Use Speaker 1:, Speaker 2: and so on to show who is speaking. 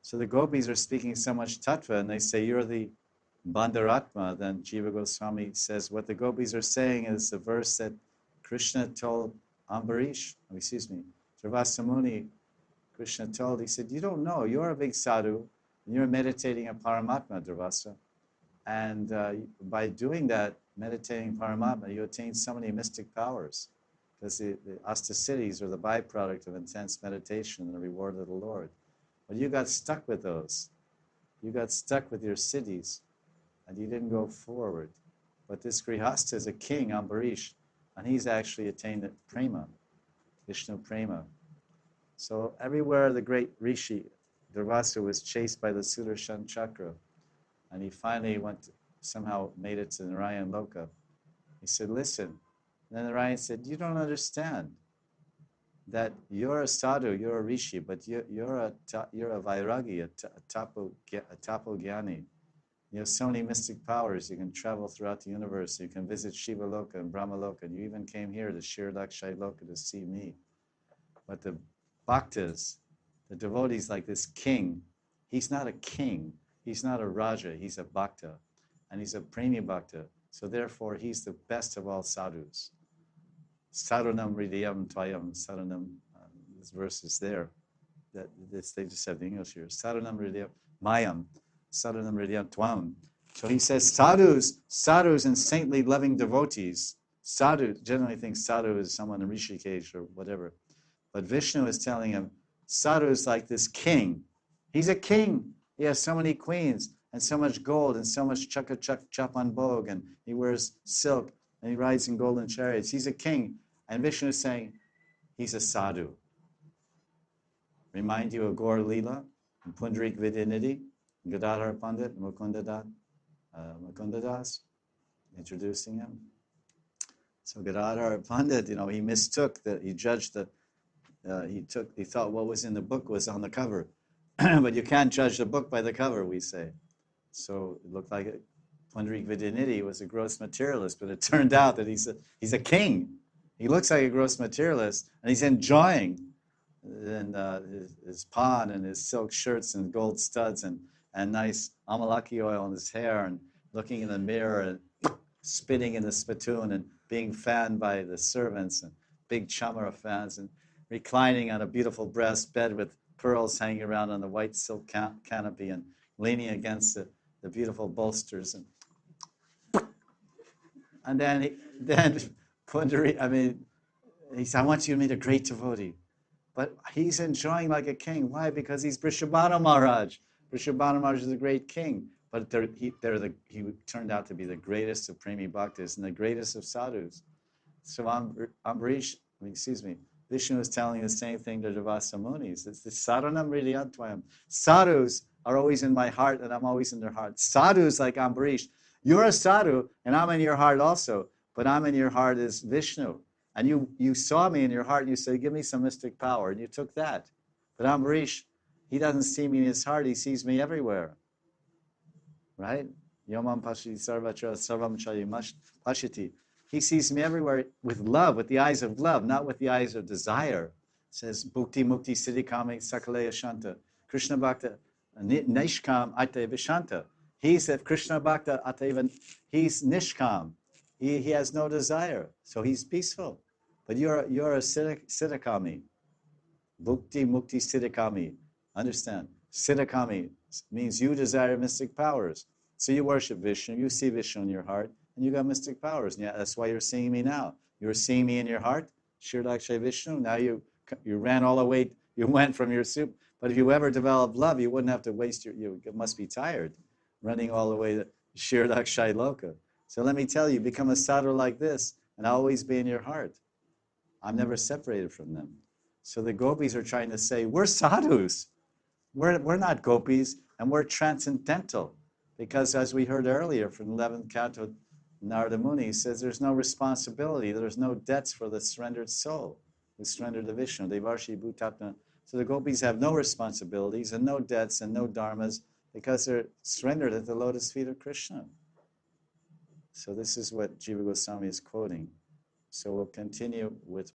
Speaker 1: So the gopis are speaking so much tattva, and they say, you're the Bandaratma. Then Jiva Goswami says, what the gopis are saying is the verse that Krishna told Durvasa Muni, Krishna told, he said, you don't know, you're a big sadhu, and you're meditating on Paramatma, Durvasa. And by doing that, meditating Paramatma, you attain so many mystic powers. Because the Astasiddhis are the byproduct of intense meditation and the reward of the Lord. But you got stuck with those. You got stuck with your siddhis, and you didn't go forward. But this Grihastha is a king, Ambarish, and he's actually attained prema, Vishnu prema. So everywhere the great Rishi, Durvasa, was chased by the Sudarshan Chakra, and he finally somehow made it to Narayan Loka. He said, listen. And then Narayan said, you don't understand that you're a sadhu, you're a rishi, but you're a vairagi, a tapo gyani. You have so many mystic powers. You can travel throughout the universe. You can visit Shiva Loka and Brahma Loka. And you even came here to Shirdakshai Loka to see me. But the bhaktas, the devotees like this king, he's not a king. He's not a raja. He's a bhakta. And he's a premi bhakta. So therefore, he's the best of all sadhus. Sadhanam hridayam tvayam, sadhanam, this verse is there. They just have the English here. Sadhanam hridayam mayam, sadhanam hridayam tvam. So he says sadhus and saintly loving devotees. Sadhu, generally think sadhu is someone in Rishikesh or whatever. But Vishnu is telling him, sadhu is like this king. He's a king. He has so many queens and so much gold and so much chapan bhog, and he wears silk and he rides in golden chariots. He's a king. And Vishnu is saying, he's a sadhu. Remind you of Gaur Leela, and Pundarik Vidyanidhi, Gadadhar Pandit, Mukundadas, introducing him. So Gadadhar Pandit, he mistook that, he judged that, he thought what was in the book was on the cover. But you can't judge the book by the cover, we say. So it looked like Pundarik Vidyanidhi was a gross materialist, but it turned out that he's a king. He looks like a gross materialist, and he's enjoying his paan and his silk shirts and gold studs and nice amalaki oil in his hair, and looking in the mirror and spitting in the spittoon and being fanned by the servants and big chamara fans, and reclining on a beautiful brass bed with pearls hanging around on the white silk canopy and leaning against the beautiful bolsters. And then Pundari, he said, I want you to meet a great devotee. But he's enjoying like a king. Why? Because he's Vrishabhanu Maharaj. Vrishabhanu Maharaj is a great king. But he turned out to be the greatest of Premi Bhaktas and the greatest of sadhus. So Vishnu is telling the same thing to Durvasa Muni. It's the sadhanam hridayam. Sadhus are always in my heart, and I'm always in their heart. Sadhus like Ambarish. You're a sadhu, and I'm in your heart also. But I'm in your heart as Vishnu. And you saw me in your heart, and you said, give me some mystic power, and you took that. But Ambarish, he doesn't see me in his heart, he sees me everywhere. Right? Yomam pashiti sarvatra sarvam chayi pashiti. He sees me everywhere with love, with the eyes of love, not with the eyes of desire. It says, Bhukti Mukti Siddhikame Sakaleya Shanta. Krishna Bhakta Nishkam Ate Vishanta. He's a Krishna Bhakta Ate, he's Nishkam. He has no desire, so he's peaceful. But you're a siddhikami. Bhukti Mukti Siddhikami. Understand? Siddhikami means you desire mystic powers. So you worship Vishnu, you see Vishnu in your heart, and you got mystic powers. And yeah, that's why you're seeing me now. You were seeing me in your heart, Shirdakshay Vishnu. Now you ran all the way, you went from your soup. But if you ever developed love, you wouldn't have to waste you must be tired running all the way to Shirdakshay Loka. So let me tell you, become a sadhu like this, and I'll always be in your heart. I'm never separated from them. So the gopis are trying to say, we're sadhus. We're not gopis, and we're transcendental. Because as we heard earlier from the 11th canto, Narada Muni says there's no responsibility, there's no debts for the surrendered soul, who surrendered to Vishnu, Devarshi Bhutatma. So the gopis have no responsibilities and no debts and no dharmas because they're surrendered at the lotus feet of Krishna. So this is what Jiva Goswami is quoting. So we'll continue with